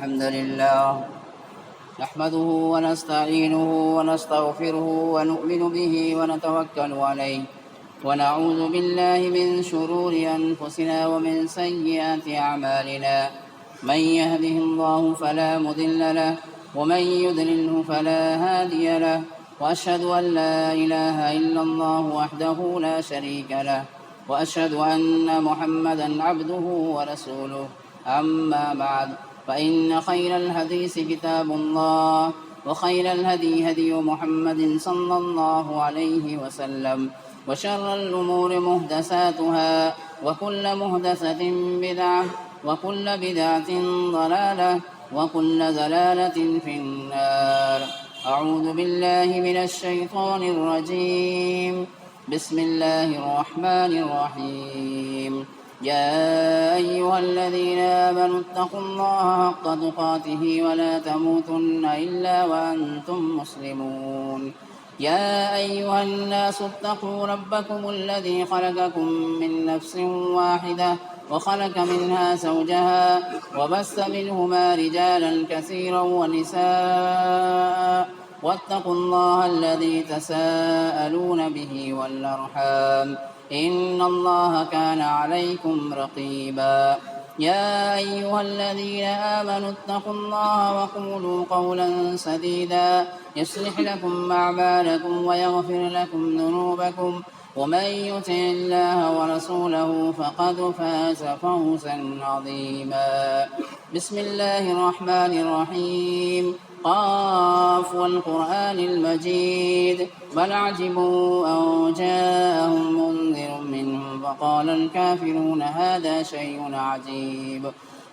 الحمد لله نحمده ونستعينه ونستغفره ونؤمن به ونتوكل عليه ونعوذ بالله من شرور أنفسنا ومن سيئات أعمالنا. من يهده الله فلا مضل له ومن يضلله فلا هادي له، وأشهد أن لا إله إلا الله وحده لا شريك له، وأشهد أن محمدا عبده ورسوله. أما بعد، فإن خير الحديث كتاب الله، وخير الهدي هدي محمد صلى الله عليه وسلم، وشر الأمور محدثاتها، وكل محدثة بدعة، وكل بدعة ضلالة، وكل ضلالة في النار. أعوذ بالله من الشيطان الرجيم. بسم الله الرحمن الرحيم. يا أيها الذين آمنوا اتقوا الله حق تقاته ولا تموتن إلا وأنتم مسلمون. يا أيها الناس اتقوا ربكم الذي خلقكم من نفس واحدة وخلق منها زوجها وبث منهما رجالا كثيرا ونساء، واتقوا الله الذي تساءلون به والأرحام، إن الله كان عليكم رقيبا. يا أيها الذين آمنوا اتقوا الله وقولوا قولا سديدا يصلح لكم أعمالكم ويغفر لكم ذنوبكم، ومن يطع الله ورسوله فقد فاز فوزا عظيما. بسم الله الرحمن الرحيم. قاف والقرآن المجيد، بل عجبوا أن جاءهم منذر منهم فقال الكافرون هذا شيء عجيب.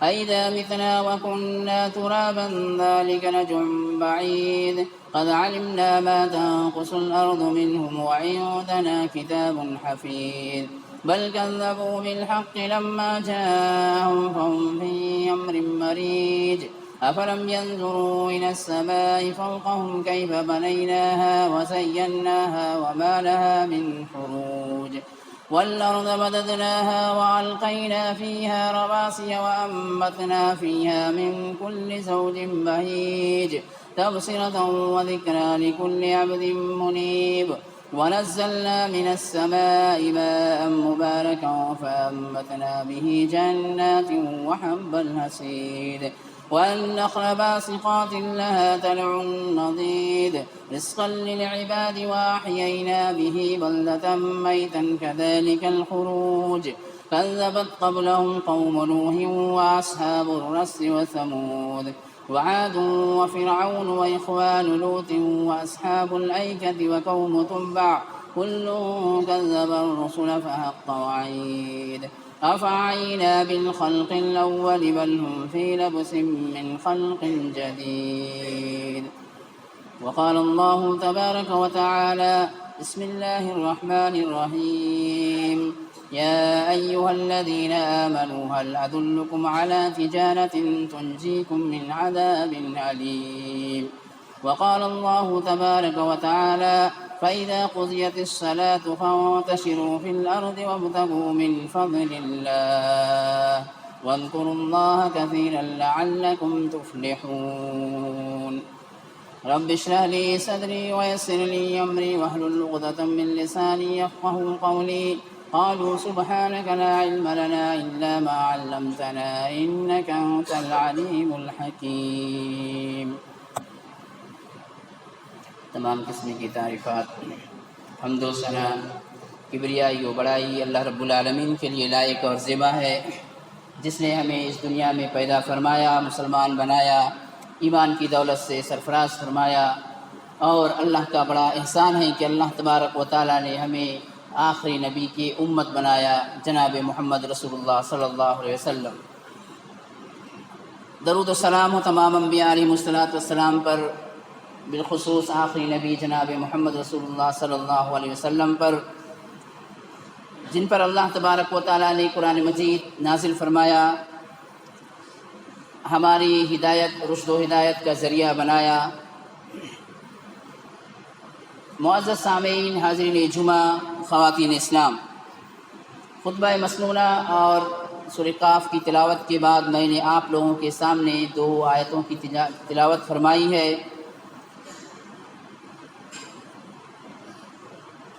أئذا متنا وكنا ترابا ذلك رجع بعيد. قد علمنا ما تنقص الأرض منهم وعندنا كتاب حفيظ. بل كذبوا بالحق لما جاءهم فهم في أمر مريج. أفلم ينظروا إلى السماء فوقهم كيف بنيناها وزيناها وما لها من فروج. والأرض مددناها وألقينا فيها رواسي وأنبتنا فيها من كل زوج بهيج، تبصرة وذكرى لكل عبد منيب. ونزلنا من السماء ماء مباركا فأنبتنا به جنات وحب الحصيد، والنخل باسقات لها طلع نضيد، رزقا للعباد وأحيينا به بلدة ميتا كذلك الخروج. كذبت قبلهم قوم نوح وأصحاب الرس وثمود وعاد وفرعون وإخوان لوط وأصحاب الأيكة وقوم تبع، كل كذب الرسل فحق وعيد. أفعينا بالخلق الأول بل هم في لبس من خلق جديد. وقال الله تبارك وتعالى: بسم الله الرحمن الرحيم. يا أيها الذين آمنوا هل أدلكم على تجارة تنجيكم من عذاب أليم. وقال الله تبارك وتعالى: فإذا قضيت الصلاة فانتشروا في الأرض وابتغوا من فضل الله واذكروا الله كثيرا لعلكم تفلحون. رب اشرح لي صدري ويسر لي أمري واحلل عقدة من لساني يفقهوا قولي. قالوا سبحانك لا علم لنا إلا ما علمتنا إنك أنت العليم الحكيم. تمام قسم کی تعریفات، حمد و ثنا، کبریائی و بڑائی اللہ رب العالمین کے لیے لائق اور زیبا ہے، جس نے ہمیں اس دنیا میں پیدا فرمایا، مسلمان بنایا، ایمان کی دولت سے سرفراز فرمایا، اور اللہ کا بڑا احسان ہے کہ اللہ تبارک و تعالیٰ نے ہمیں آخری نبی کی امت بنایا، جناب محمد رسول اللہ صلی اللہ علیہ وسلم۔ درود و سلام ہو تمام انبیاء علیہ السلام پر، بالخصوص آخری نبی جناب محمد رسول اللہ صلی اللہ علیہ وسلم پر، جن پر اللہ تبارک و تعالیٰ نے قرآن مجید نازل فرمایا، ہماری ہدایت، رشد و ہدایت کا ذریعہ بنایا۔ معزز سامعین، حاضرین جمعہ، خواتین اسلام، خطبہ مسنونہ اور سورہ قاف کی تلاوت کے بعد میں نے آپ لوگوں کے سامنے 2 آیتوں کی تلاوت فرمائی ہے۔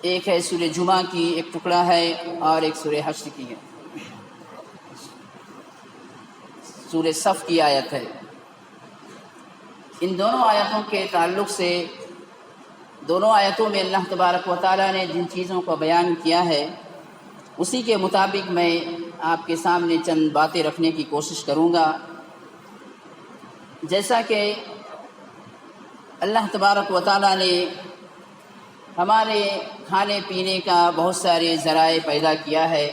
ایک ہے سورہ جمعہ کی ایک ٹکڑا ہے اور ایک سورہ حشر کی ہے، سورہ صف کی آیت ہے۔ ان دونوں آیتوں کے تعلق سے دونوں آیتوں میں اللہ تبارک و تعالیٰ نے جن چیزوں کو بیان کیا ہے اسی کے مطابق میں آپ کے سامنے چند باتیں رکھنے کی کوشش کروں گا۔ جیسا کہ اللہ تبارک و تعالیٰ نے ہمارے کھانے پینے کا بہت سارے ذرائع پیدا کیا ہے،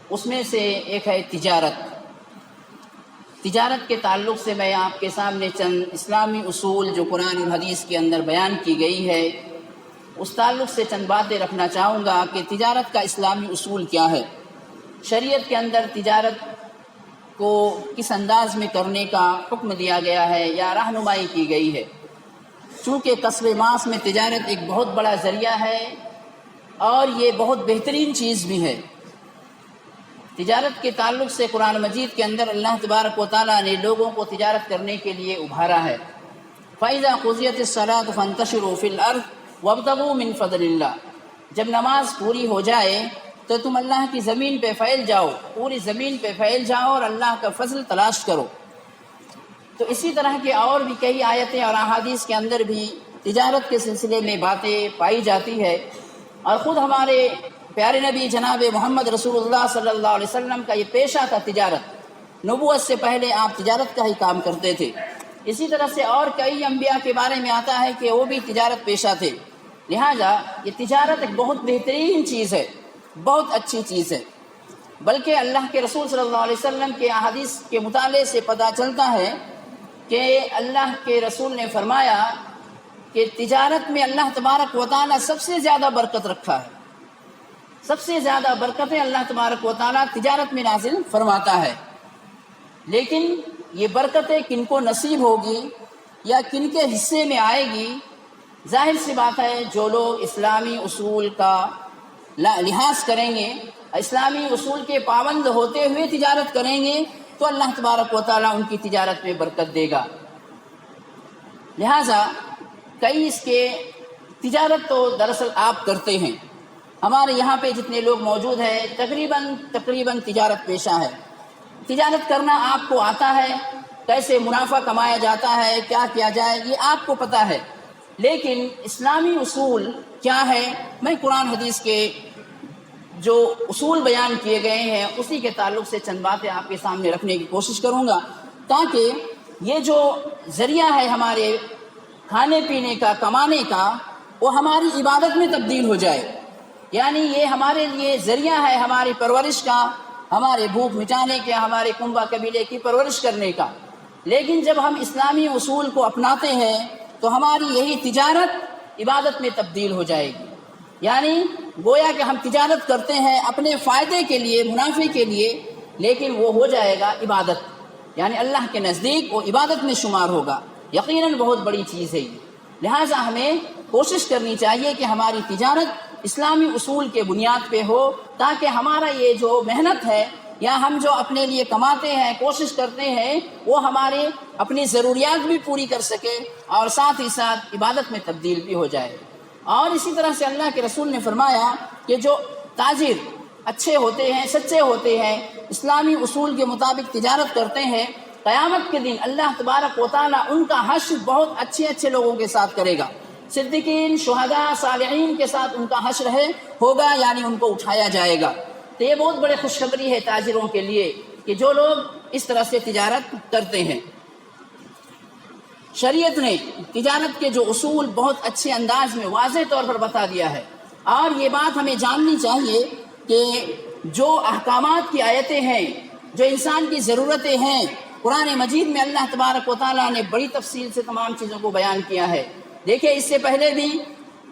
اس میں سے ایک ہے تجارت۔ تجارت کے تعلق سے میں آپ کے سامنے چند اسلامی اصول جو قرآن اور حدیث کے اندر بیان کی گئی ہے اس تعلق سے چند باتیں رکھنا چاہوں گا کہ تجارت کا اسلامی اصول کیا ہے، شریعت کے اندر تجارت کو کس انداز میں کرنے کا حکم دیا گیا ہے یا رہنمائی کی گئی ہے۔ چونکہ کسب معاش میں تجارت ایک بہت بڑا ذریعہ ہے اور یہ بہت بہترین چیز بھی ہے۔ تجارت کے تعلق سے قرآن مجید کے اندر اللہ تبارک و تعالیٰ نے لوگوں کو تجارت کرنے کے لیے ابھارا ہے۔ فَإِذَا قُضِيَتِ الصَّلَاةُ فَانتَشِرُوا فِي الْأَرْضِ وَابْتَغُوا مِنْ فَضْلِ اللَّهِ، جب نماز پوری ہو جائے تو تم اللہ کی زمین پہ پھیل جاؤ، پوری زمین پہ پھیل جاؤ اور اللہ کا فضل تلاش کرو۔ تو اسی طرح کے اور بھی کئی آیتیں اور احادیث کے اندر بھی تجارت کے سلسلے میں باتیں پائی جاتی ہے، اور خود ہمارے پیارے نبی جناب محمد رسول اللہ صلی اللہ علیہ وسلم کا یہ پیشہ تھا تجارت، نبوت سے پہلے آپ تجارت کا ہی کام کرتے تھے۔ اسی طرح سے اور کئی انبیاء کے بارے میں آتا ہے کہ وہ بھی تجارت پیشہ تھے، لہٰذا یہ تجارت ایک بہت بہترین چیز ہے، بہت اچھی چیز ہے۔ بلکہ اللہ کے رسول صلی اللہ علیہ وسلم کے احادیث کے مطالعے سے پتہ چلتا ہے کہ اللہ کے رسول نے فرمایا کہ تجارت میں اللہ تبارک و تعالیٰ سب سے زیادہ برکت رکھا ہے، سب سے زیادہ برکتیں اللہ تبارک و تعالیٰ تجارت میں نازل فرماتا ہے۔ لیکن یہ برکتیں کن کو نصیب ہوگی یا کن کے حصے میں آئے گی، ظاہر سی بات ہے جو لوگ اسلامی اصول کا لحاظ کریں گے، اسلامی اصول کے پابند ہوتے ہوئے تجارت کریں گے تو اللہ تبارک و تعالیٰ ان کی تجارت میں برکت دے گا۔ لہٰذا کئی اس کے تجارت تو دراصل آپ کرتے ہیں، ہمارے یہاں پہ جتنے لوگ موجود ہیں تقریباً تجارت پیشہ ہے، تجارت کرنا آپ کو آتا ہے، کیسے منافع کمایا جاتا ہے، کیا کیا جائے یہ آپ کو پتہ ہے، لیکن اسلامی اصول کیا ہے، میں قرآن حدیث کے جو اصول بیان کیے گئے ہیں اسی کے تعلق سے چند باتیں آپ کے سامنے رکھنے کی کوشش کروں گا، تاکہ یہ جو ذریعہ ہے ہمارے کھانے پینے کا، کمانے کا، وہ ہماری عبادت میں تبدیل ہو جائے۔ یعنی یہ ہمارے لیے ذریعہ ہے ہماری پرورش کا، ہمارے بھوک مٹانے کے، ہمارے کنبہ قبیلے کی پرورش کرنے کا۔ لیکن جب ہم اسلامی اصول کو اپناتے ہیں تو ہماری یہی تجارت عبادت میں تبدیل ہو جائے گی۔ یعنی گویا کہ ہم تجارت کرتے ہیں اپنے فائدے کے لیے، منافع کے لیے، لیکن وہ ہو جائے گا عبادت، یعنی اللہ کے نزدیک وہ عبادت میں شمار ہوگا۔ یقیناً بہت بڑی چیز ہے یہ، لہٰذا ہمیں کوشش کرنی چاہیے کہ ہماری تجارت اسلامی اصول کے بنیاد پہ ہو، تاکہ ہمارا یہ جو محنت ہے یا ہم جو اپنے لیے کماتے ہیں، کوشش کرتے ہیں، وہ ہمارے اپنی ضروریات بھی پوری کر سکے اور ساتھ ہی ساتھ عبادت میں تبدیل بھی ہو جائے۔ اور اسی طرح سے اللہ کے رسول نے فرمایا کہ جو تاجر اچھے ہوتے ہیں، سچے ہوتے ہیں، اسلامی اصول کے مطابق تجارت کرتے ہیں، قیامت کے دن اللہ تبارک و تعالیٰ ان کا حشر بہت اچھے لوگوں کے ساتھ کرے گا، صدیقین، شہداء، صالحین کے ساتھ ان کا حشر ہوگا، یعنی ان کو اٹھایا جائے گا۔ تو یہ بہت بڑی خوشخبری ہے تاجروں کے لیے کہ جو لوگ اس طرح سے تجارت کرتے ہیں۔ شریعت نے تجارت کے جو اصول بہت اچھے انداز میں واضح طور پر بتا دیا ہے، اور یہ بات ہمیں جاننی چاہیے کہ جو احکامات کی آیتیں ہیں، جو انسان کی ضرورتیں ہیں، قرآن مجید میں اللہ تبارک و تعالیٰ نے بڑی تفصیل سے تمام چیزوں کو بیان کیا ہے۔ دیکھیں اس سے پہلے بھی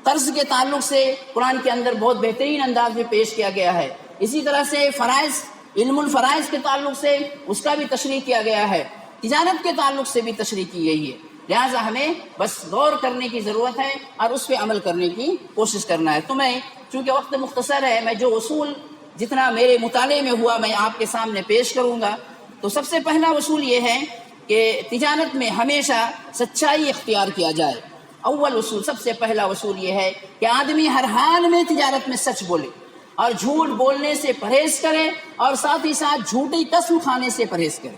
قرض کے تعلق سے قرآن کے اندر بہت بہترین انداز میں پیش کیا گیا ہے، اسی طرح سے فرائض، علم الفرائض کے تعلق سے اس کا بھی تشریح کیا گیا ہے، تجارت کے تعلق سے بھی تشریح کی گئی ہے۔ لہٰذا ہمیں بس غور کرنے کی ضرورت ہے اور اس پہ عمل کرنے کی کوشش کرنا ہے۔ تو میں چونکہ وقت مختصر ہے، میں جو اصول جتنا میرے مطالعے میں ہوا میں آپ کے سامنے پیش کروں گا۔ تو سب سے پہلا اصول یہ ہے کہ تجارت میں ہمیشہ سچائی اختیار کیا جائے۔ اول اصول، سب سے پہلا اصول یہ ہے کہ آدمی ہر حال میں تجارت میں سچ بولے اور جھوٹ بولنے سے پرہیز کرے، اور ساتھ ہی ساتھ جھوٹی قسم کھانے سے پرہیز کرے۔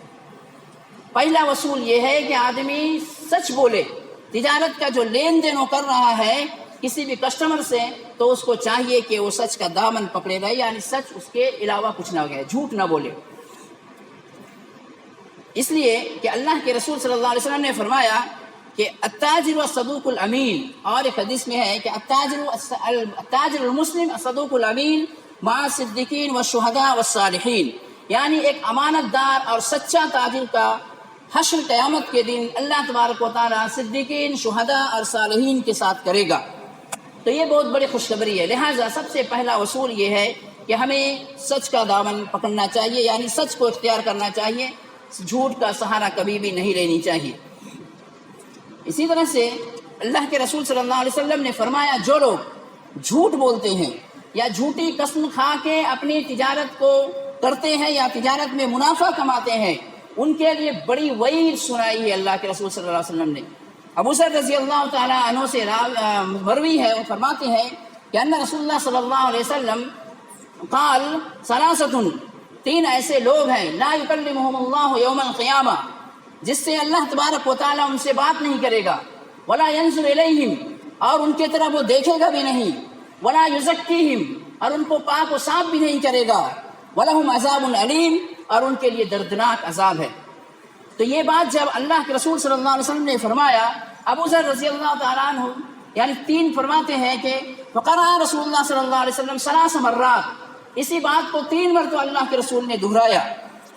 پہلا اصول یہ ہے کہ آدمی سچ بولے۔ تجارت کا جو لین دین وہ کر رہا ہے کسی بھی کسٹمر سے، تو اس کو چاہیے کہ وہ سچ کا دامن پکڑے رہے، یعنی سچ، اس کے علاوہ کچھ نہ ہو، جھوٹ نہ بولے۔ اس لیے کہ اللہ کے رسول صلی اللہ علیہ وسلم نے فرمایا کہ التاجر الصدوق الامین، اور ایک حدیث میں ہے کہ التاجر المسلم الصدوق الامین مع الصدیقین والشہداء والصالحین، یعنی ایک امانت دار اور سچا تاجر کا حشر قیامت کے دن اللہ تبارک و تعالیٰ صدیقین، شہداء اور صالحین کے ساتھ کرے گا۔ تو یہ بہت بڑی خوشخبری ہے۔ لہٰذا سب سے پہلا اصول یہ ہے کہ ہمیں سچ کا دامن پکڑنا چاہیے، یعنی سچ کو اختیار کرنا چاہیے، جھوٹ کا سہارا کبھی بھی نہیں لینی چاہیے۔ اسی طرح سے اللہ کے رسول صلی اللہ علیہ وسلم نے فرمایا جو لوگ جھوٹ بولتے ہیں یا جھوٹی قسم کھا کے اپنی تجارت کو کرتے ہیں یا تجارت میں منافع کماتے ہیں، ان کے لیے بڑی وعید سنائی ہے اللہ کے رسول صلی اللہ علیہ وسلم نے۔ ابو ذر رضی اللہ تعالیٰ عنہ سے مروی ہے، وہ فرماتے ہیں کہ ان رسول اللہ صلی اللہ علیہ وسلم قال ثلاثۃ، تین ایسے لوگ ہیں لا یکلمہم اللہ یوم القیامہ، جس سے اللہ تبارک و تعالیٰ ان سے بات نہیں کرے گا، ولا ینظر الیہم، اور ان کی طرف وہ دیکھے گا بھی نہیں، ولا یزکیہم، اور ان کو پاک و صاف بھی نہیں کرے گا، ولہم عذاب علیم، اور ان کے لیے دردناک عذاب ہے۔ تو یہ بات جب اللہ کے رسول صلی اللہ علیہ وسلم نے فرمایا، ابو ذر رضی اللہ تعالیٰ عنہ یعنی تین فرماتے ہیں کہ فقرأ رسول اللہ صلی اللہ علیہ وسلم ثلاث مرات، اسی بات کو 3 مرتبہ اللہ کے رسول نے دہرایا۔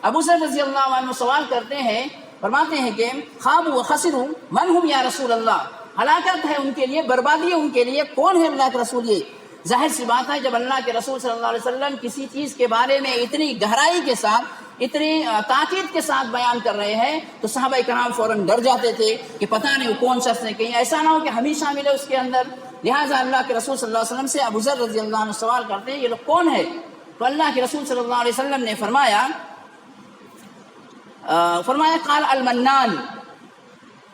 ابو ذر رضی اللہ عنہ سوال کرتے ہیں، فرماتے ہیں کہ خابوا وخسروا من ہم یا رسول اللہ، ہلاکت ہے ان کے لیے، بربادی ہے ان کے لیے، کون ہے اللہ کے رسول؟ یہ ظاہر سی بات ہے جب اللہ کے رسول صلی اللہ علیہ وسلم کسی چیز کے بارے میں اتنی گہرائی کے ساتھ، اتنی تاکید کے ساتھ بیان کر رہے ہیں تو صحابہ کرام فوراً ڈر جاتے تھے کہ پتہ نہیں وہ کون شخص ہے، کہیں ایسا نہ ہو کہ ہم ہی شامل ہے اس کے اندر۔ لہٰذا اللہ کے رسول صلی اللہ علیہ وسلم سے ابو ذر رضی اللہ عنہ سوال کرتے ہیں یہ لوگ کون ہے؟ تو اللہ کے رسول صلی اللہ علیہ وسلم نے فرمایا قال المنان،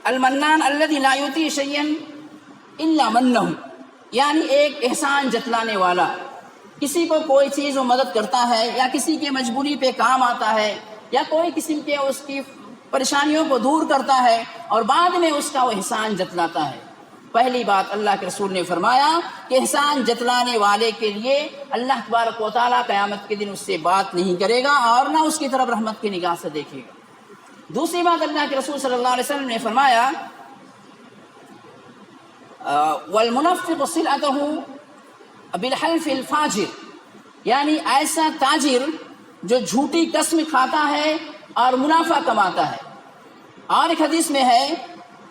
المنان الذي لا يعطي شيئا الا منه، یعنی ایک احسان جتلانے والا، کسی کو کوئی چیز وہ مدد کرتا ہے یا کسی کی مجبوری پہ کام آتا ہے یا کوئی قسم کے اس کی پریشانیوں کو دور کرتا ہے اور بعد میں اس کا وہ احسان جتلاتا ہے۔ پہلی بات اللہ کے رسول نے فرمایا کہ احسان جتلانے والے کے لیے اللہ تبارک و تعالیٰ قیامت کے دن اس سے بات نہیں کرے گا اور نہ اس کی طرف رحمت کی نگاہ سے دیکھے گا۔ دوسری بات اللہ کے رسول صلی اللہ علیہ وسلم نے فرمایا والمنفق صلعته بالحلف الفاجر، یعنی ایسا تاجر جو جھوٹی قسم کھاتا ہے اور منافع کماتا ہے۔ اور ایک حدیث میں ہے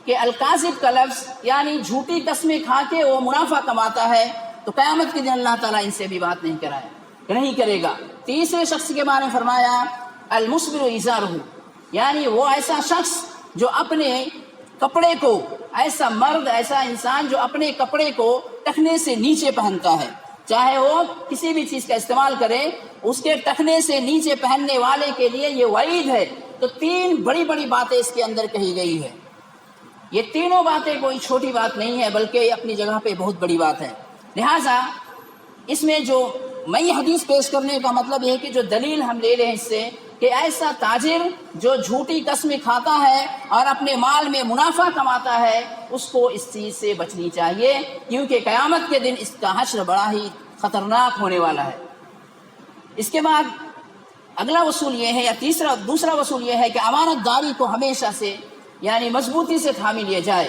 کہ القاذب کا لفظ یعنی جھوٹی قسمیں کھا کے وہ منافع کماتا ہے، تو قیامت کے دن اللہ تعالیٰ ان سے بھی بات نہیں کرے گا۔ تیسرے شخص کے بارے میں فرمایا المسبل ازارہ، یعنی وہ ایسا شخص جو اپنے کپڑے کو، ایسا مرد، ایسا انسان جو اپنے کپڑے کو ٹخنے سے نیچے پہنتا ہے، چاہے وہ کسی بھی چیز کا استعمال کرے، اس کے ٹخنے سے نیچے پہننے والے کے لیے یہ وعید ہے۔ تو 3 بڑی بڑی باتیں اس کے اندر کہی گئی ہے۔ یہ تینوں باتیں کوئی چھوٹی بات نہیں ہے بلکہ یہ اپنی جگہ پہ بہت بڑی بات ہے۔ لہٰذا اس میں جو میں یہ حدیث پیش کرنے کا مطلب یہ ہے کہ جو دلیل ہم لے رہے ہیں اس سے کہ ایسا تاجر جو جھوٹی قسمیں کھاتا ہے اور اپنے مال میں منافع کماتا ہے، اس کو اس چیز سے بچنی چاہیے، کیونکہ قیامت کے دن اس کا حشر بڑا ہی خطرناک ہونے والا ہے۔ اس کے بعد اگلا اصول یہ ہے یا دوسرا اصول یہ ہے کہ امانت داری کو ہمیشہ سے یعنی مضبوطی سے تھامی لیا جائے،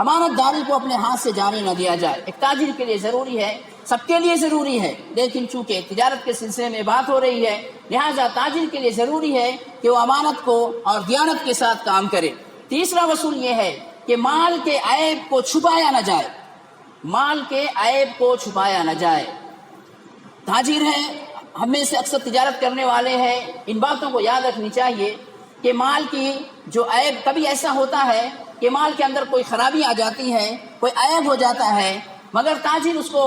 امانت داری کو اپنے ہاتھ سے جانے نہ دیا جائے۔ ایک تاجر کے لیے ضروری ہے، سب کے لیے ضروری ہے، لیکن چونکہ تجارت کے سلسلے میں بات ہو رہی ہے لہٰذا تاجر کے لیے ضروری ہے کہ وہ امانت کو اور دیانت کے ساتھ کام کرے۔ تیسرا اصول یہ ہے کہ مال کے عیب کو چھپایا نہ جائے، مال کے عیب کو چھپایا نہ جائے۔ تاجر ہے، ہم میں سے اکثر تجارت کرنے والے ہیں، ان باتوں کو یاد رکھنی چاہیے کہ مال کی جو عیب، کبھی ایسا ہوتا ہے کہ مال کے اندر کوئی خرابی آ جاتی ہے، کوئی عیب ہو جاتا ہے، مگر تاجر اس کو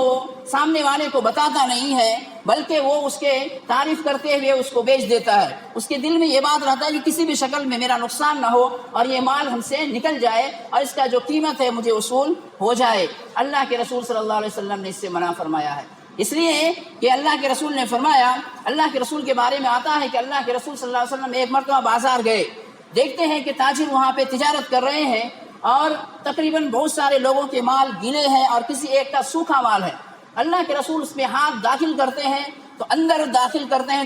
سامنے والے کو بتاتا نہیں ہے بلکہ وہ اس کے تعریف کرتے ہوئے اس کو بیچ دیتا ہے. اس کے دل میں یہ بات رہتا ہے کہ کسی بھی شکل میں میرا نقصان نہ ہو اور یہ مال ہم سے نکل جائے اور اس کا جو قیمت ہے مجھے وصول ہو جائے. اللہ کے رسول صلی اللہ علیہ وسلم نے اس سے منع فرمایا ہے. اس لیے کہ اللہ کے رسول نے فرمایا, اللہ کے رسول کے بارے میں آتا ہے کہ اللہ کے رسول صلی اللہ علیہ وسلم ایک مرتبہ بازار گئے, دیکھتے ہیں کہ تاجر وہاں پہ تجارت کر رہے ہیں اور تقریباً بہت سارے لوگوں کے مال گیلے ہیں اور کسی ایک کا سوکھا مال ہے. اللہ کے رسول اس میں ہاتھ داخل کرتے ہیں تو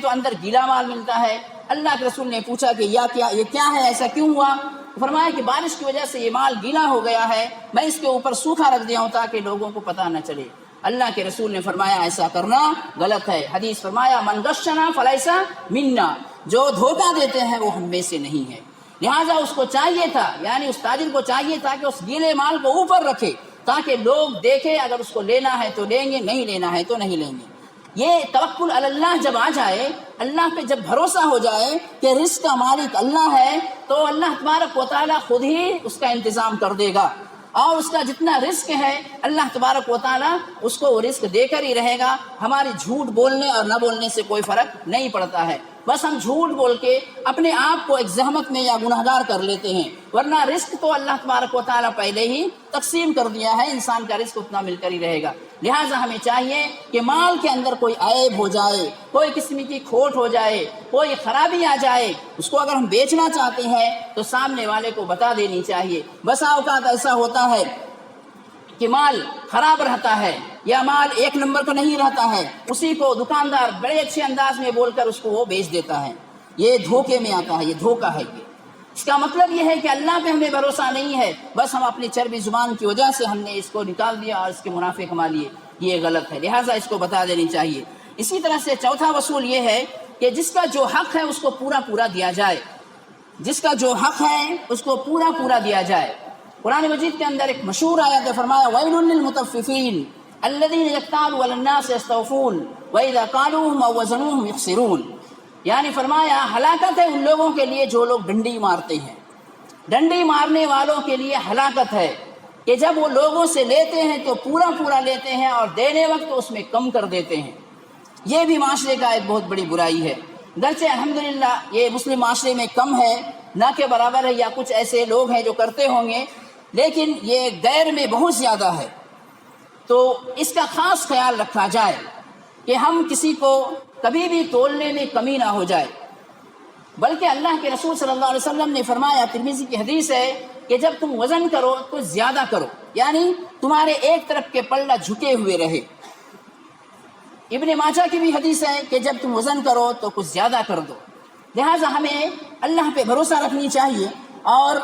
اندر گیلا مال ملتا ہے. اللہ کے رسول نے پوچھا کہ یہ کیا ہے, ایسا کیوں ہوا؟ فرمایا کہ بارش کی وجہ سے یہ مال گیلا ہو گیا ہے, میں اس کے اوپر سوکھا رکھ دیا ہوں تاکہ لوگوں کو پتہ نہ چلے. اللہ کے رسول نے فرمایا ایسا کرنا غلط ہے. حدیث فرمایا من غشنا فلیس منا, جو دھوکہ دیتے ہیں وہ ہم میں سے نہیں ہے. لہٰذا اس کو چاہیے تھا, یعنی اس تاجر کو چاہیے تھا کہ اس گیلے مال کو اوپر رکھے تاکہ لوگ دیکھیں, اگر اس کو لینا ہے تو لیں گے, نہیں لینا ہے تو نہیں لیں گے. یہ توکل علی اللہ جب آ جائے, اللہ پہ جب بھروسہ ہو جائے کہ رزق کا مالک اللہ ہے, تو اللہ تبارک و تعالیٰ خود ہی اس کا انتظام کر دے گا اور اس کا جتنا رزق ہے اللہ تبارک و تعالیٰ اس کو وہ رزق دے کر ہی رہے گا. ہماری جھوٹ بولنے اور نہ بولنے سے کوئی فرق نہیں پڑتا ہے, بس ہم جھوٹ بول کے اپنے آپ کو ایک زحمت میں یا گنہگار کر لیتے ہیں, ورنہ رزق تو اللہ تبارک و تعالیٰ پہلے ہی تقسیم کر دیا ہے, انسان کا رزق اتنا مل کر ہی رہے گا. لہٰذا ہمیں چاہیے کہ مال کے اندر کوئی عیب ہو جائے, کوئی قسم کی کھوٹ ہو جائے, کوئی خرابی آ جائے, اس کو اگر ہم بیچنا چاہتے ہیں تو سامنے والے کو بتا دینی چاہیے. بسا اوقات ایسا ہوتا ہے کہ مال خراب رہتا ہے یا مال ایک نمبر کا نہیں رہتا ہے, اسی کو دکاندار بڑے اچھے انداز میں بول کر اس کو وہ بیچ دیتا ہے. یہ دھوکے میں آتا ہے, یہ دھوکہ ہے. اس کا مطلب یہ ہے کہ اللہ پہ ہمیں بھروسہ نہیں ہے, بس ہم اپنی چربی زبان کی وجہ سے ہم نے اس کو نکال دیا اور اس کے منافع کما لیے. یہ غلط ہے, لہٰذا اس کو بتا دینی چاہیے. اسی طرح سے چوتھا اصول یہ ہے کہ جس کا جو حق ہے اس کو پورا دیا جائے, جس کا جو حق ہے اس کو پورا دیا جائے. قرآن مجید کے اندر ایک مشہور آیت ہے, فرمایا وَيْلٌ لِّلْمُطَفِّفِينَ الَّذِينَ يَكْتَالُونَ عَلَى النَّاسِ يَسْتَوْفُونَ وَإِذَا قَالُوهُمْ أَوْ وَزَنُوهُمْ يُخْسِرُونَ. یعنی فرمایا ہلاکت ہے ان لوگوں کے لیے جو لوگ ڈنڈی مارتے ہیں. ڈنڈی مارنے والوں کے لیے ہلاکت ہے کہ جب وہ لوگوں سے لیتے ہیں تو پورا لیتے ہیں اور دینے وقت اس میں کم کر دیتے ہیں. یہ بھی معاشرے کا ایک بہت بڑی برائی ہے. گرچہ الحمدللہ یہ مسلم معاشرے میں کم ہے, نہ کے برابر ہے, یا کچھ ایسے لوگ ہیں جو کرتے ہوں گے, لیکن یہ غیر میں بہت زیادہ ہے. تو اس کا خاص خیال رکھا جائے کہ ہم کسی کو کبھی بھی تولنے میں کمی نہ ہو جائے. بلکہ اللہ کے رسول صلی اللہ علیہ وسلم نے فرمایا, ترمذی کی حدیث ہے, کہ جب تم وزن کرو تو زیادہ کرو, یعنی تمہارے ایک طرف کے پلڑا جھکے ہوئے رہے. ابن ماجہ کی بھی حدیث ہے کہ جب تم وزن کرو تو کچھ زیادہ کر دو. لہٰذا ہمیں اللہ پہ بھروسہ رکھنی چاہیے اور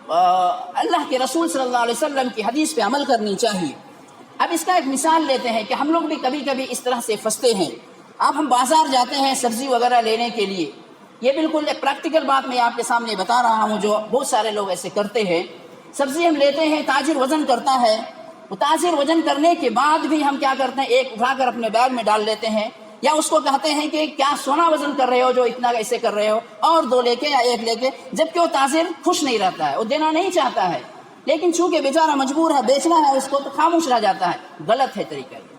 اللہ کے رسول صلی اللہ علیہ وسلم کی حدیث پہ عمل کرنی چاہیے. اب اس کا ایک مثال لیتے ہیں کہ ہم لوگ بھی کبھی کبھی اس طرح سے پھنستے ہیں. اب ہم بازار جاتے ہیں سبزی وغیرہ لینے کے لیے, یہ بالکل ایک پریکٹیکل بات میں آپ کے سامنے بتا رہا ہوں جو بہت سارے لوگ ایسے کرتے ہیں. سبزی ہم لیتے ہیں, تاجر وزن کرتا ہے, وہ تاجر وزن کرنے کے بعد بھی ہم کیا کرتے ہیں, ایک اٹھا کر اپنے بیگ میں ڈال لیتے ہیں, یا اس کو کہتے ہیں کہ کیا سونا وزن کر رہے ہو جو اتنا ایسے کر رہے ہو, اور 2 لے کے یا 1 لے کے, جبکہ وہ تاجر خوش نہیں رہتا ہے, وہ دینا نہیں چاہتا ہے, لیکن چونکہ بیچارہ مجبور ہے, بیچنا ہے اس کو, تو خاموش رہ جاتا ہے. غلط ہے طریقہ یہ.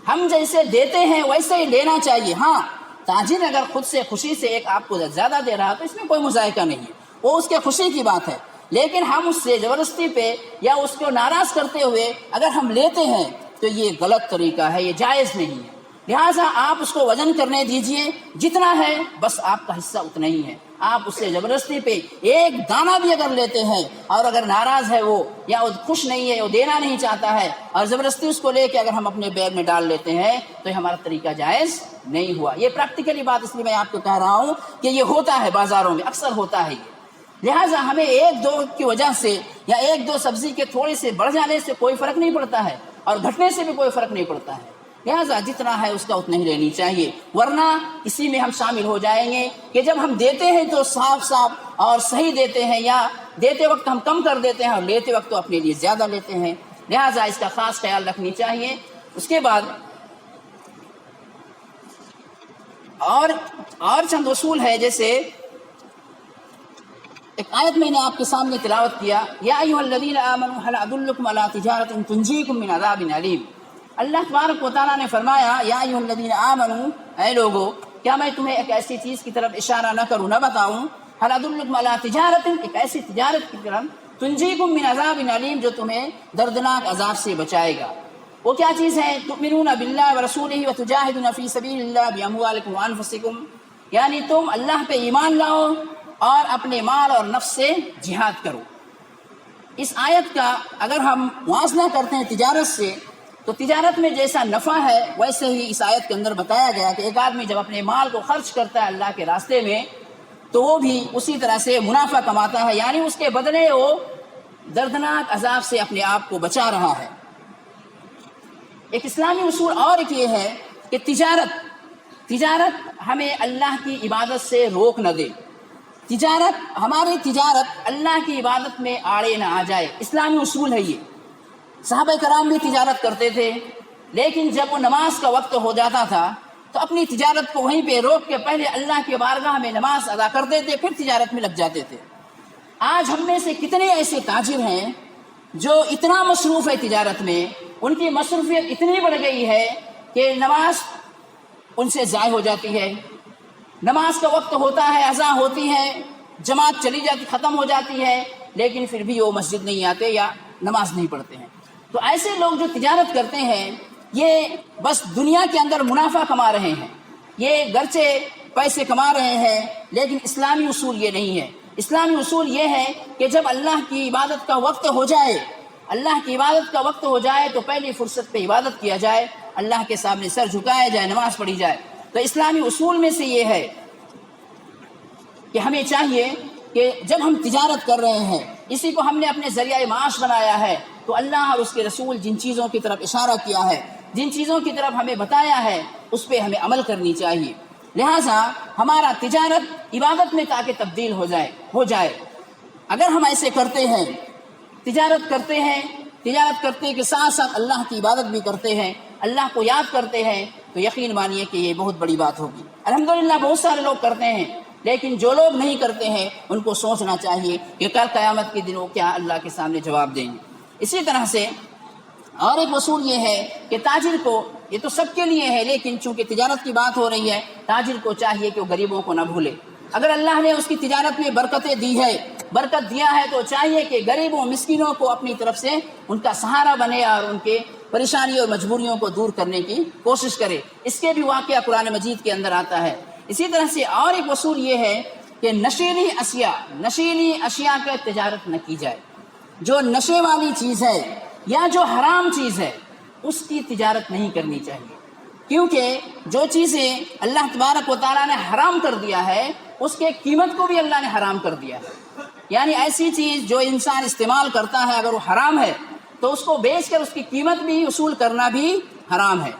ہم جیسے دیتے ہیں ویسے ہی لینا چاہیے. ہاں, تاجر اگر خود سے خوشی سے ایک آپ کو زیادہ دے رہا تو اس میں کوئی مذائقہ نہیں ہے, وہ اس کے خوشی کی بات ہے. لیکن ہم اس سے زبردستی پہ یا اس کو ناراض کرتے ہوئے اگر ہم لیتے ہیں تو یہ غلط طریقہ ہے, یہ جائز نہیں ہے. لہٰذا آپ اس کو وزن کرنے دیجئے, جتنا ہے بس آپ کا حصہ اتنا ہی ہے. آپ اس سے زبردستی پہ ایک دانہ بھی اگر لیتے ہیں اور اگر ناراض ہے وہ, یا وہ خوش نہیں ہے, وہ دینا نہیں چاہتا ہے, اور زبردستی اس کو لے کے اگر ہم اپنے بیگ میں ڈال لیتے ہیں تو یہ ہمارا طریقہ جائز نہیں ہوا. یہ پریکٹیکلی بات اس لیے میں آپ کو کہہ رہا ہوں کہ یہ ہوتا ہے بازاروں میں, اکثر ہوتا ہے یہ. لہٰذا ہمیں 1-2 کی وجہ سے یا 1-2 سبزی کے تھوڑے سے بڑھ جانے سے کوئی فرق نہیں پڑتا ہے, اور گھٹنے سے بھی کوئی فرق نہیں پڑتا ہے. لہٰذا جتنا ہے اس کا اتنا ہی لینی چاہیے, ورنہ اسی میں ہم شامل ہو جائیں گے کہ جب ہم دیتے ہیں تو صاف اور صحیح دیتے ہیں, یا دیتے وقت ہم کم کر دیتے ہیں اور لیتے وقت تو اپنے لیے زیادہ لیتے ہیں. لہٰذا اس کا خاص خیال رکھنی چاہیے. اس کے بعد اور چند اصول ہے, جیسے ایک آیت میں نے آپ کے سامنے تلاوت کیا, یا ایھا الذین آمنوا ھل ادلکم علی تجارۃ تنجیکم من عذاب علیم. اللہ تبارک و تعالیٰ نے فرمایا یا ایھا الذین آمنوا، اے لوگو کیا میں تمہیں ایک ایسی چیز کی طرف اشارہ نہ کروں، نہ بتاؤں، هل ادلکم علی تجارت، ایک ایسی تجارت کی طرف تنجیکم من عذاب علیم، جو تمہیں دردناک عذاب سے بچائے گا۔ وہ کیا چیز ہے؟ تؤمنون باللہ ورسولہ وتجاہدون فی سبیل اللہ باموالکم وانفسکم، یعنی تم اللہ پہ ایمان لاؤ اور اپنے مال اور نفس سے جہاد کرو۔ اس آیت کا اگر ہم موازنہ کرتے ہیں تجارت سے، تو تجارت میں جیسا نفع ہے ویسے ہی اس آیت کے اندر بتایا گیا کہ ایک آدمی جب اپنے مال کو خرچ کرتا ہے اللہ کے راستے میں تو وہ بھی اسی طرح سے منافع کماتا ہے، یعنی اس کے بدلے وہ دردناک عذاب سے اپنے آپ کو بچا رہا ہے۔ ایک اسلامی اصول اور ایک یہ ہے کہ تجارت ہمیں اللہ کی عبادت سے روک نہ دے، ہماری تجارت اللہ کی عبادت میں آڑے نہ آ جائے، اسلامی اصول ہے یہ۔ صحابہ کرام بھی تجارت کرتے تھے، لیکن جب وہ نماز کا وقت ہو جاتا تھا تو اپنی تجارت کو وہیں پہ روک کے پہلے اللہ کے بارگاہ میں نماز ادا کرتے تھے، پھر تجارت میں لگ جاتے تھے۔ آج ہم میں سے کتنے ایسے تاجر ہیں جو اتنا مصروف ہے تجارت میں، ان کی مصروفیت اتنی بڑھ گئی ہے کہ نماز ان سے ضائع ہو جاتی ہے، نماز کا وقت ہوتا ہے، اذان ہوتی ہے، جماعت چلی جاتی، ختم ہو جاتی ہے، لیکن پھر بھی وہ مسجد نہیں آتے یا نماز نہیں پڑھتے ہیں۔ تو ایسے لوگ جو تجارت کرتے ہیں یہ بس دنیا کے اندر منافع کما رہے ہیں، یہ گرچہ پیسے کما رہے ہیں، لیکن اسلامی اصول یہ نہیں ہے۔ اسلامی اصول یہ ہے کہ جب اللہ کی عبادت کا وقت ہو جائے، تو پہلی فرصت پہ عبادت کیا جائے، اللہ کے سامنے سر جھکایا جائے، نماز پڑھی جائے۔ تو اسلامی اصول میں سے یہ ہے کہ ہمیں چاہیے کہ جب ہم تجارت کر رہے ہیں، اسی کو ہم نے اپنے ذریعہ معاش بنایا ہے، تو اللہ اور اس کے رسول جن چیزوں کی طرف اشارہ کیا ہے، جن چیزوں کی طرف ہمیں بتایا ہے، اس پہ ہمیں عمل کرنی چاہیے۔ لہٰذا ہمارا تجارت عبادت میں تاکہ تبدیل ہو جائے۔ اگر ہم ایسے کرتے ہیں، تجارت کرتے کے ساتھ ساتھ اللہ کی عبادت بھی کرتے ہیں، اللہ کو یاد کرتے ہیں، تو یقین مانیے کہ یہ بہت بڑی بات ہوگی۔ الحمدللہ بہت سارے لوگ کرتے ہیں، لیکن جو لوگ نہیں کرتے ہیں ان کو سوچنا چاہیے کہ کل قیامت کے دن وہ کیا اللہ کے سامنے جواب دیں گے۔ اسی طرح سے اور ایک اصول یہ ہے کہ تاجر کو، یہ تو سب کے لیے ہے لیکن چونکہ تجارت کی بات ہو رہی ہے، تاجر کو چاہیے کہ وہ غریبوں کو نہ بھولے۔ اگر اللہ نے اس کی تجارت میں برکت دیا ہے تو چاہیے کہ غریبوں مسکینوں کو اپنی طرف سے ان کا سہارا بنے اور ان کے پریشانی اور مجبوریوں کو دور کرنے کی کوشش کرے۔ اس کے بھی واقعہ قرآن مجید کے اندر آتا ہے۔ اسی طرح سے اور ایک اصول یہ ہے کہ نشیلی اشیاء کا تجارت نہ کی جائے۔ جو نشے والی چیز ہے یا جو حرام چیز ہے اس کی تجارت نہیں کرنی چاہیے، کیونکہ جو چیزیں اللہ تبارک و تعالیٰ نے حرام کر دیا ہے اس کے قیمت کو بھی اللہ نے حرام کر دیا ہے۔ یعنی ایسی چیز جو انسان استعمال کرتا ہے اگر وہ حرام ہے تو اس کو بیچ کر اس کی قیمت بھی وصول کرنا بھی حرام ہے۔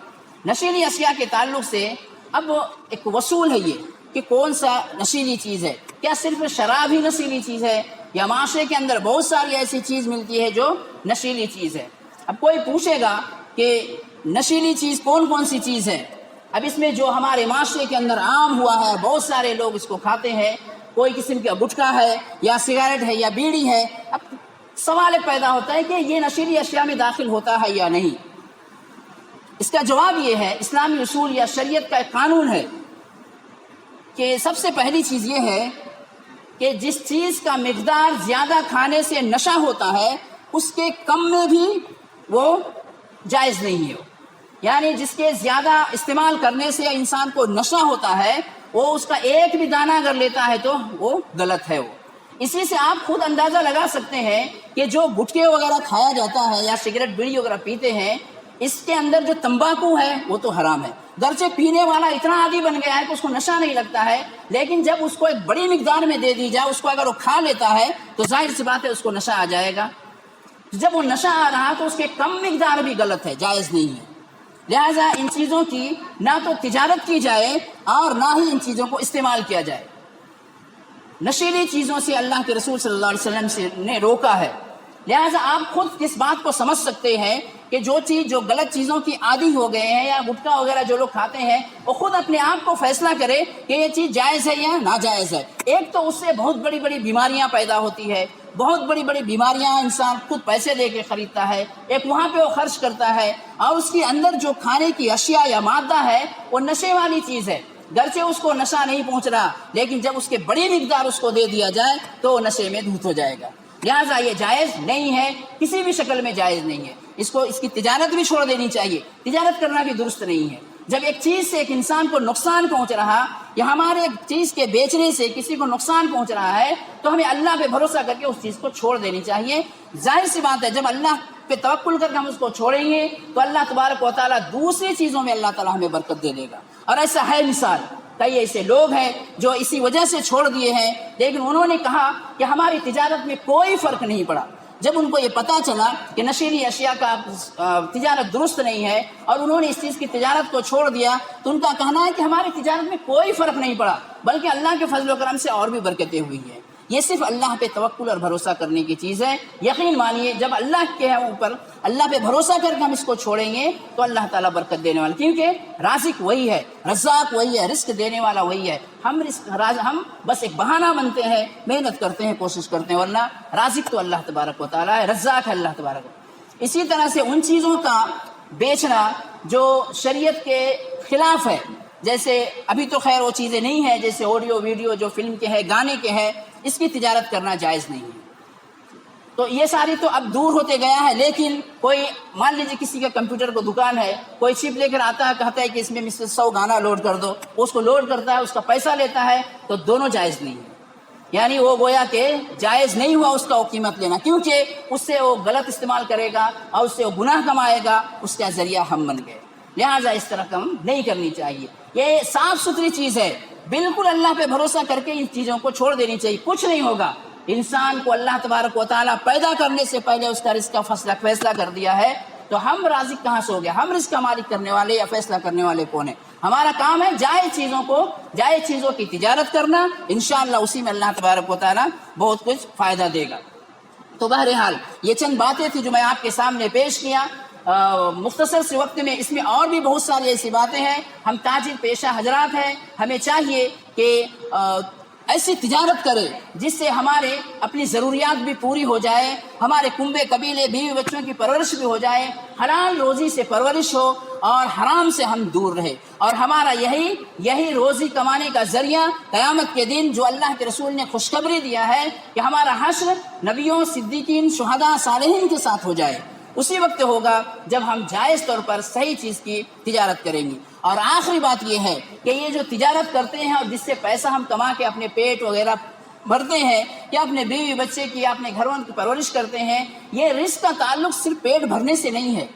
نشیلی اشیاء کے تعلق سے اب ایک وصول ہے یہ کہ کون سا نشیلی چیز ہے، کیا صرف شراب ہی نشیلی چیز ہے یا معاشرے کے اندر بہت ساری ایسی چیز ملتی ہے جو نشیلی چیز ہے۔ اب کوئی پوچھے گا کہ نشیلی چیز کون سی چیز ہے؟ اب اس میں جو ہمارے معاشرے کے اندر عام ہوا ہے، بہت سارے لوگ اس کو کھاتے ہیں، کوئی قسم کا گٹکا ہے یا سگریٹ ہے یا بیڑی ہے۔ اب سوال پیدا ہوتا ہے کہ یہ نشیلی اشیاء میں داخل ہوتا ہے یا نہیں؟ اس کا جواب یہ ہے، اسلامی اصول یا شریعت کا ایک قانون ہے کہ سب سے پہلی چیز یہ ہے کہ جس چیز کا مقدار زیادہ کھانے سے نشہ ہوتا ہے اس کے کم میں بھی وہ جائز نہیں ہے۔ یعنی جس کے زیادہ استعمال کرنے سے انسان کو نشہ ہوتا ہے وہ اس کا ایک بھی دانہ اگر لیتا ہے تو وہ غلط ہے۔ اسی سے آپ خود اندازہ لگا سکتے ہیں کہ جو گٹکے وغیرہ کھایا جاتا ہے یا سگریٹ بیڑی وغیرہ پیتے ہیں، اس کے اندر جو تمباکو ہے وہ تو حرام ہے۔ گرچہ پینے والا اتنا عادی بن گیا ہے کہ اس کو نشہ نہیں لگتا ہے، لیکن جب اس کو ایک بڑی مقدار میں دے دی جائے، اس کو اگر وہ کھا لیتا ہے تو ظاہر سی بات ہے اس کو نشہ آ جائے گا۔ جب وہ نشہ آ رہا تو اس کے کم مقدار بھی غلط ہے، جائز نہیں ہے۔ لہٰذا ان چیزوں کی نہ تو تجارت کی جائے اور نہ ہی ان چیزوں کو استعمال کیا جائے۔ نشیلی چیزوں سے اللہ کے رسول صلی اللہ علیہ وسلم نے روکا ہے۔ لہٰذا آپ خود اس بات کو سمجھ سکتے ہیں کہ جو غلط چیزوں کی عادی ہو گئے ہیں یا گٹکا وغیرہ جو لوگ کھاتے ہیں، وہ خود اپنے آپ کو فیصلہ کرے کہ یہ چیز جائز ہے یا ناجائز ہے۔ ایک تو اس سے بہت بڑی بڑی بیماریاں پیدا ہوتی ہے، بہت بڑی بڑی بیماریاں انسان خود پیسے دے کے خریدتا ہے، ایک وہاں پہ وہ خرچ کرتا ہے، اور اس کے اندر جو کھانے کی اشیاء یا مادہ ہے وہ نشے والی چیز ہے، گرچہ اس کو نشہ نہیں پہنچ رہا، لیکن جب اس کے بڑی مقدار اس کو دے دیا جائے تو وہ نشے میں دھت ہو جائے گا۔ لہٰذا یہ جائز نہیں ہے، کسی بھی شکل میں جائز نہیں ہے، اس کی تجارت بھی چھوڑ دینی چاہیے، تجارت کرنا بھی درست نہیں ہے۔ جب ایک چیز سے ایک انسان کو نقصان پہنچ رہا یا ہمارے ایک چیز کے بیچنے سے کسی کو نقصان پہنچ رہا ہے تو ہمیں اللہ پہ بھروسہ کر کے اس چیز کو چھوڑ دینی چاہیے۔ ظاہر سی بات ہے جب اللہ پہ توکل کر کے ہم اس کو چھوڑیں گے تو اللہ تبارک و تعالیٰ دوسری چیزوں میں اللہ تعالیٰ ہمیں برکت دے دے گا، اور ایسا ہے مثال کئی ایسے لوگ ہیں جو اسی وجہ سے چھوڑ دیے ہیں، لیکن انہوں نے کہا کہ ہماری تجارت میں کوئی فرق نہیں پڑا۔ جب ان کو یہ پتہ چلا کہ نشیلی اشیاء کا تجارت درست نہیں ہے اور انہوں نے اس چیز کی تجارت کو چھوڑ دیا، تو ان کا کہنا ہے کہ ہماری تجارت میں کوئی فرق نہیں پڑا، بلکہ اللہ کے فضل و کرم سے اور بھی برکتیں ہوئی ہیں۔ یہ صرف اللہ پہ توکل اور بھروسہ کرنے کی چیز ہے۔ یقین مانیے جب اللہ کے اوپر اللہ پہ بھروسہ کر کے ہم اس کو چھوڑیں گے تو اللہ تعالیٰ برکت دینے والا، کیونکہ رازق وہی ہے، رزاق وہی ہے، رزق دینے والا وہی ہے۔ ہم بس ایک بہانہ بنتے ہیں، محنت کرتے ہیں، کوشش کرتے ہیں، ورنہ رازق تو اللہ تبارک و تعالیٰ ہے، رزاق ہے اللہ تبارک۔ اسی طرح سے ان چیزوں کا بیچنا جو شریعت کے خلاف ہے، جیسے ابھی تو خیر وہ چیزیں نہیں ہیں، جیسے آڈیو ویڈیو جو فلم کے ہیں، گانے کے ہیں، اس کی تجارت کرنا جائز نہیں ہے۔ تو یہ ساری تو اب دور ہوتے گیا ہے، لیکن کوئی مان لیجیے کسی کا کمپیوٹر کو دکان ہے، کوئی چپ لے کر آتا ہے، کہتا ہے کہ اس میں 100 گانا لوڈ کر دو، اس کو لوڈ کرتا ہے، اس کا پیسہ لیتا ہے، تو دونوں جائز نہیں ہے۔ یعنی وہ گویا کہ جائز نہیں ہوا اس کا وہ قیمت لینا، کیونکہ اس سے وہ غلط استعمال کرے گا اور اس سے وہ گناہ کمائے گا، اس کا ذریعہ ہم بن گئے۔ لہٰذا اس طرح کم نہیں کرنی چاہیے۔ یہ صاف ستھری چیز ہے، بالکل اللہ پہ بھروسہ کر کے ان چیزوں کو چھوڑ دینی چاہیے، کچھ نہیں ہوگا۔ انسان کو اللہ تبارک و تعالیٰ پیدا کرنے سے پہلے اس کا رزق کا فیصلہ کر دیا ہے، تو ہم رازق کہاں سے ہو گیا؟ ہم رزق کا مالک کرنے والے یا فیصلہ کرنے والے کون ہیں؟ ہمارا کام ہے جائز چیزوں کی تجارت کرنا، انشاءاللہ اسی میں اللہ تبارک و تعالیٰ بہت کچھ فائدہ دے گا۔ تو بہرحال یہ چند باتیں تھیں جو میں آپ کے سامنے پیش کیا مختصر سے وقت میں۔ اس میں اور بھی بہت ساری ایسی باتیں ہیں۔ ہم تاجر پیشہ حضرات ہیں، ہمیں چاہیے کہ ایسی تجارت کرے جس سے ہمارے اپنی ضروریات بھی پوری ہو جائے، ہمارے کنبے قبیلے بیوی بچوں کی پرورش بھی ہو جائے، حلال روزی سے پرورش ہو اور حرام سے ہم دور رہے، اور ہمارا یہی روزی کمانے کا ذریعہ قیامت کے دن جو اللہ کے رسول نے خوشخبری دیا ہے کہ ہمارا حشر نبیوں، صدیقین، شہداء، صالحین کے ساتھ ہو جائے، اسی وقت ہوگا جب ہم جائز طور پر صحیح چیز کی تجارت کریں گے۔ اور آخری بات یہ ہے کہ یہ جو تجارت کرتے ہیں اور جس سے پیسہ ہم کما کے اپنے پیٹ وغیرہ بھرتے ہیں یا اپنے بیوی بچے کی یا اپنے گھر والوں کی پرورش کرتے ہیں، یہ رزق کا تعلق صرف پیٹ بھرنے سے نہیں ہے،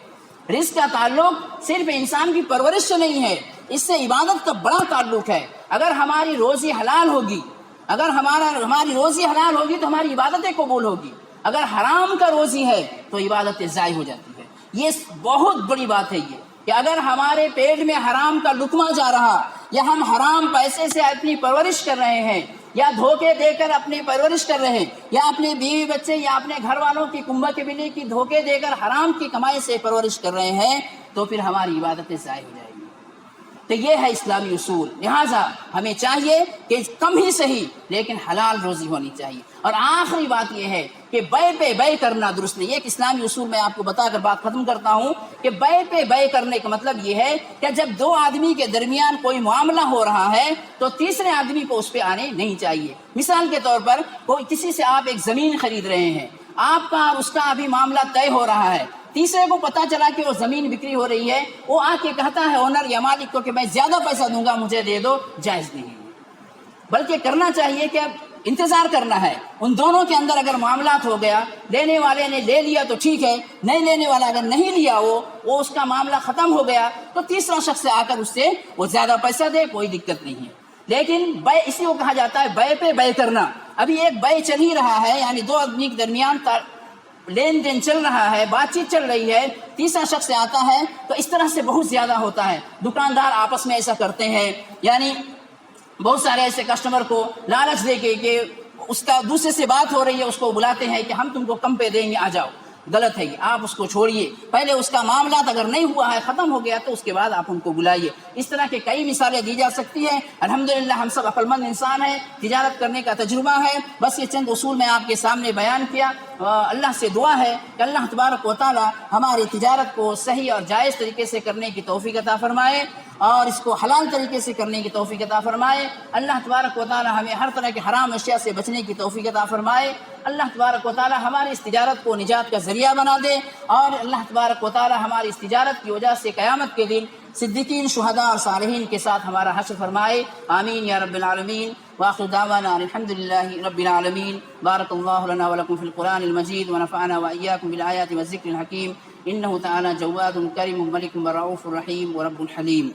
رزق کا تعلق صرف انسان کی پرورش سے نہیں ہے، اس سے عبادت کا بڑا تعلق ہے۔ اگر ہماری روزی حلال ہوگی، ہماری روزی حلال ہوگی تو ہماری عبادتیں قبول ہوگی، اگر حرام کا روزی ہے تو عبادتیں ضائع ہو جاتی ہے۔ یہ بہت بڑی بات ہے یہ کہ اگر ہمارے پیٹ میں حرام کا لقمہ جا رہا یا ہم حرام پیسے سے اپنی پرورش کر رہے ہیں یا دھوکے دے کر اپنی پرورش کر رہے ہیں یا اپنے بیوی بچے یا اپنے گھر والوں کی کنبہ قبیلے کی دھوکے دے کر حرام کی کمائی سے پرورش کر رہے ہیں تو پھر ہماری عبادتیں ضائع ہو جائیں گی۔ تو یہ ہے اسلامی اصول۔ لہٰذا ہمیں چاہیے کہ کم ہی صحیح لیکن حلال روزی ہونی چاہیے۔ اور آخری بات یہ ہے کہ بے پہ بے کرنا درست نہیں۔ ایک اسلامی اصول میں آپ کو بتا کر بات ختم کرتا ہوں کہ بے پہ بے کرنے کا مطلب یہ ہے کہ جب دو آدمی کے درمیان کوئی معاملہ ہو رہا ہے تو تیسرے آدمی کو اس پہ آنے نہیں چاہیے۔ مثال کے طور پر کسی سے آپ ایک زمین خرید رہے ہیں، آپ کا اور اس کا ابھی معاملہ طے ہو رہا ہے، تیسرے کو پتا چلا کہ وہ زمین بکری ہو رہی ہے، وہ آ کے کہتا ہے اونر یا مالک کو کہ میں زیادہ پیسہ دوں گا، مجھے دے دو، جائز نہیں ہے۔ بلکہ کرنا چاہیے کہ اب انتظار کرنا ہے۔ ان دونوں کے اندر اگر معاملات ہو گیا، لینے والے نے لے لیا تو ٹھیک ہے، نہیں لینے والا اگر نہیں لیا وہ اس کا معاملہ ختم ہو گیا تو تیسرا شخص آ کر اس سے وہ زیادہ پیسہ دے، کوئی دقت نہیں ہے۔ لیکن بے اسی کو کہا جاتا ہے بے پہ بے کرنا۔ ابھی ایک بے چل ہی رہا ہے، یعنی دو آدمی کے درمیان لین دین چل رہا ہے، بات چیت چل رہی ہے، تیسرا شخص آتا ہے تو اس طرح سے بہت زیادہ ہوتا ہے۔ دکاندار آپس میں ایسا کرتے ہیں، یعنی بہت سارے ایسے کسٹمر کو لالچ دے کے کہ اس کا دوسرے سے بات ہو رہی ہے، اس کو بلاتے ہیں کہ ہم تم کو کم پہ دیں گے، آ جاؤ۔ غلط ہے یہ، آپ اس کو چھوڑیے، پہلے اس کا معاملات اگر نہیں ہوا ہے، ختم ہو گیا تو اس کے بعد آپ ان کو بلائیے۔ اس طرح کے کئی مثالیں دی جا سکتی ہیں۔ الحمدللہ ہم سب عقل مند انسان ہیں، تجارت کرنے کا تجربہ ہے، بس یہ چند اصول میں آپ کے سامنے بیان کیا۔ اللہ سے دعا ہے کہ اللہ تبارک و تعالی ہماری تجارت کو صحیح اور جائز طریقے سے کرنے کی توفیق عطا فرمائے اور اس کو حلال طریقے سے کرنے کی توفیق عطا فرمائے۔ اللہ تبارک و تعالی ہمیں ہر طرح کے حرام اشیاء سے بچنے کی توفیق عطا فرمائے۔ اللہ تبارک و تعالی ہماری اس تجارت کو نجات کا ذریعہ بنا دے اور اللہ تبارک و تعالی ہماری اس تجارت کی وجہ سے قیامت کے دن صدیقین، شہداء اور صالحین کے ساتھ ہمارا حشر فرمائے۔ آمین یا رب العالمین۔ وآخر دعوانا الحمد للہ رب العالمین۔ بارک اللہ لنا ولکم فی القرآن المجید ونفعنا وإیاکم بالآیات والذکر الحکیم۔ انہ تعالی جواد کریم ملک رؤوف رحیم ورب حلیم۔